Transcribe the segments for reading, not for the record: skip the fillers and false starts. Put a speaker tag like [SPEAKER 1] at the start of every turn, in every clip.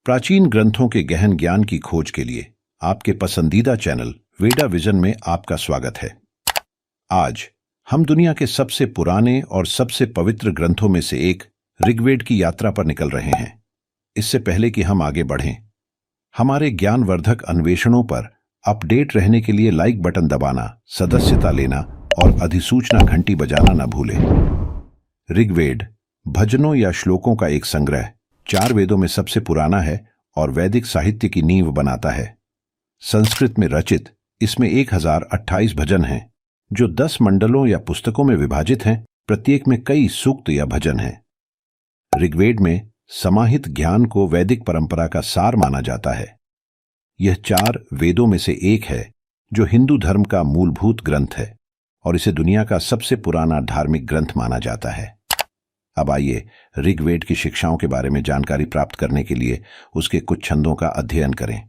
[SPEAKER 1] प्राचीन ग्रंथों के गहन ज्ञान की खोज के लिए आपके पसंदीदा चैनल वेदा विजन में आपका स्वागत है। आज हम दुनिया के सबसे पुराने और सबसे पवित्र ग्रंथों में से एक ऋग्वेद की यात्रा पर निकल रहे हैं। इससे पहले कि हम आगे बढ़ें, हमारे ज्ञानवर्धक अन्वेषणों पर अपडेट रहने के लिए लाइक बटन दबाना, सदस्यता लेना और अधिसूचना घंटी बजाना न भूलें। ऋग्वेद भजनों या श्लोकों का एक संग्रह 4 वेदों में सबसे पुराना है और वैदिक साहित्य की नींव बनाता है। संस्कृत में रचित इसमें 1028 भजन हैं, जो 10 मंडलों या पुस्तकों में विभाजित हैं। प्रत्येक में कई सूक्त या भजन हैं। ऋग्वेद में समाहित ज्ञान को वैदिक परंपरा का सार माना जाता है। यह 4 वेदों में से एक है, जो हिंदू धर्म का मूलभूत ग्रंथ है और इसे दुनिया का सबसे पुराना धार्मिक ग्रंथ माना जाता है। अब आइए ऋग्वेद की शिक्षाओं के बारे में जानकारी प्राप्त करने के लिए उसके कुछ छंदों का अध्ययन करें।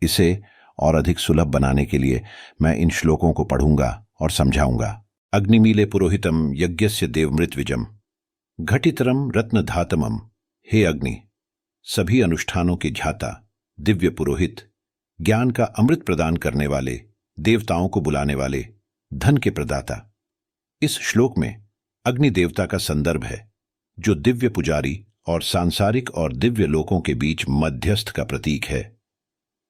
[SPEAKER 1] इसे और अधिक सुलभ बनाने के लिए मैं इन श्लोकों को पढ़ूंगा और समझाऊंगा। अग्निमीले पुरोहितम यज्ञस्य देवमृतविजम घटितरम रत्नधातमम। हे अग्नि, सभी अनुष्ठानों के ध्याता, दिव्य पुरोहित, ज्ञान का अमृत प्रदान करने वाले, देवताओं को बुलाने वाले, धन के प्रदाता। इस श्लोक में अग्नि देवता का संदर्भ है, जो दिव्य पुजारी और सांसारिक और दिव्य लोकों के बीच मध्यस्थ का प्रतीक है।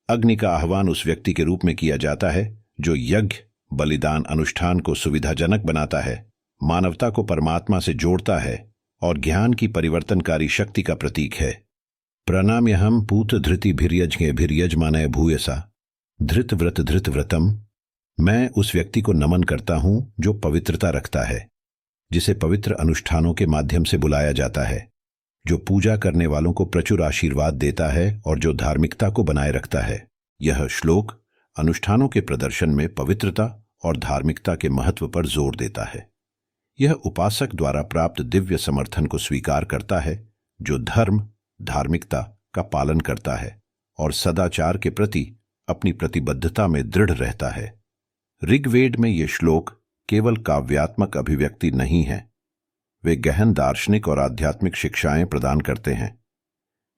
[SPEAKER 1] अग्नि का आह्वान उस व्यक्ति के रूप में किया जाता है जो यज्ञ, बलिदान अनुष्ठान को सुविधाजनक बनाता है, मानवता को परमात्मा से जोड़ता है और ज्ञान की परिवर्तनकारी शक्ति का प्रतीक है। प्रणाम्यहं पूत धृति भिर्यजमानय भूयसा धृत व्रत धृत व्रतम। मैं उस व्यक्ति को नमन करता हूं जो पवित्रता रखता है, जिसे पवित्र अनुष्ठानों के माध्यम से बुलाया जाता है, जो पूजा करने वालों को प्रचुर आशीर्वाद देता है और जो धार्मिकता को बनाए रखता है। यह श्लोक अनुष्ठानों के प्रदर्शन में पवित्रता और धार्मिकता के महत्व पर जोर देता है। यह उपासक द्वारा प्राप्त दिव्य समर्थन को स्वीकार करता है, जो धर्म, धार्मिकता का पालन करता है और सदाचार के प्रति अपनी प्रतिबद्धता में दृढ़ रहता है। ऋग्वेद में ये श्लोक केवल काव्यात्मक अभिव्यक्ति नहीं है, वे गहन दार्शनिक और आध्यात्मिक शिक्षाएं प्रदान करते हैं।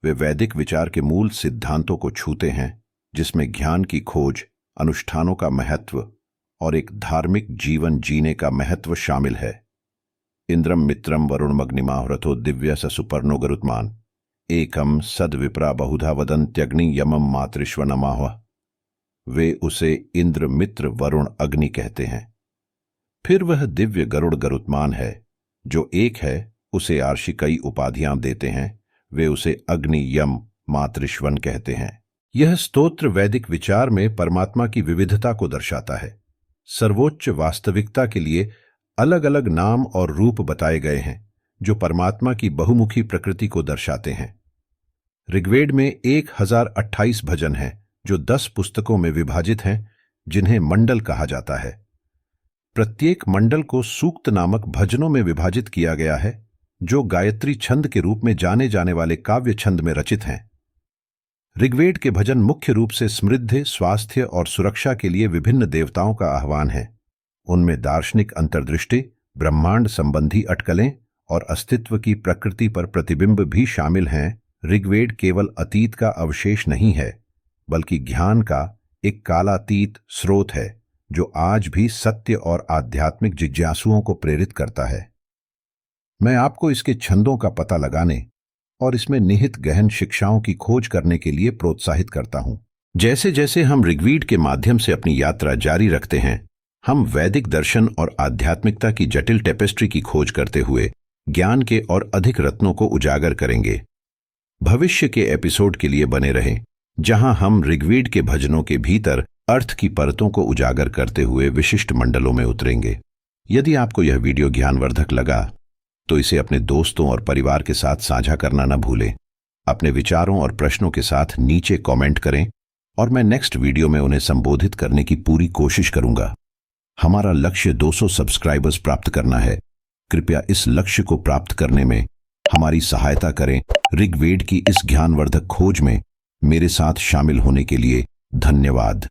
[SPEAKER 1] वे वैदिक विचार के मूल सिद्धांतों को छूते हैं, जिसमें ज्ञान की खोज, अनुष्ठानों का महत्व और एक धार्मिक जीवन जीने का महत्व शामिल है। इंद्रम मित्रम वरुणमग्निमाहुरथो दिव्य स सुपर्णो गरुत्मान एकम सद्विप्रा बहुधा वदन्त्यग्नि यमम मातृश्वनमाह। वे उसे इंद्र, मित्र, वरुण, अग्नि कहते हैं। फिर वह दिव्य गरुड़ गरुत्मान है, जो एक है, उसे आर्षि कई उपाधियां देते हैं। वे उसे अग्नि, यम, मातृश्वन कहते हैं। यह स्तोत्र वैदिक विचार में परमात्मा की विविधता को दर्शाता है। सर्वोच्च वास्तविकता के लिए अलग अलग नाम और रूप बताए गए हैं, जो परमात्मा की बहुमुखी प्रकृति को दर्शाते हैं। ऋग्वेद में 1028 भजन हैं, जो 10 पुस्तकों में विभाजित हैं, जिन्हें मंडल कहा जाता है। प्रत्येक मंडल को सूक्त नामक भजनों में विभाजित किया गया है, जो गायत्री छंद के रूप में जाने जाने वाले काव्य छंद में रचित हैं। ऋग्वेद के भजन मुख्य रूप से समृद्धि, स्वास्थ्य और सुरक्षा के लिए विभिन्न देवताओं का आह्वान है। उनमें दार्शनिक अंतर्दृष्टि, ब्रह्मांड संबंधी अटकलें और अस्तित्व की प्रकृति पर प्रतिबिंब भी शामिल हैं। ऋग्वेद केवल अतीत का अवशेष नहीं है, बल्कि ज्ञान का एक कालातीत स्रोत है, जो आज भी सत्य और आध्यात्मिक जिज्ञासुओं को प्रेरित करता है। मैं आपको इसके छंदों का पता लगाने और इसमें निहित गहन शिक्षाओं की खोज करने के लिए प्रोत्साहित करता हूं। जैसे जैसे हम ऋग्वेद के माध्यम से अपनी यात्रा जारी रखते हैं, हम वैदिक दर्शन और आध्यात्मिकता की जटिल टेपेस्ट्री की खोज करते हुए ज्ञान के और अधिक रत्नों को उजागर करेंगे। भविष्य के एपिसोड के लिए बने रहें, जहां हम ऋग्वेद के भजनों के भीतर अर्थ की परतों को उजागर करते हुए विशिष्ट मंडलों में उतरेंगे। यदि आपको यह वीडियो ज्ञानवर्धक लगा, तो इसे अपने दोस्तों और परिवार के साथ साझा करना न भूलें। अपने विचारों और प्रश्नों के साथ नीचे कमेंट करें और मैं नेक्स्ट वीडियो में उन्हें संबोधित करने की पूरी कोशिश करूंगा। हमारा लक्ष्य 200 सब्सक्राइबर्स प्राप्त करना है। कृपया इस लक्ष्य को प्राप्त करने में हमारी सहायता करें। ऋग्वेद की इस ज्ञानवर्धक खोज में मेरे साथ शामिल होने के लिए धन्यवाद।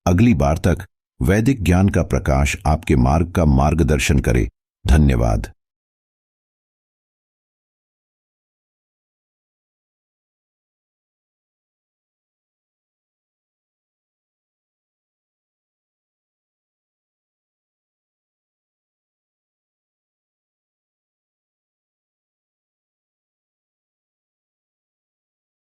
[SPEAKER 1] अगली बार तक वैदिक ज्ञान का प्रकाश आपके मार्ग का मार्गदर्शन करे। धन्यवाद।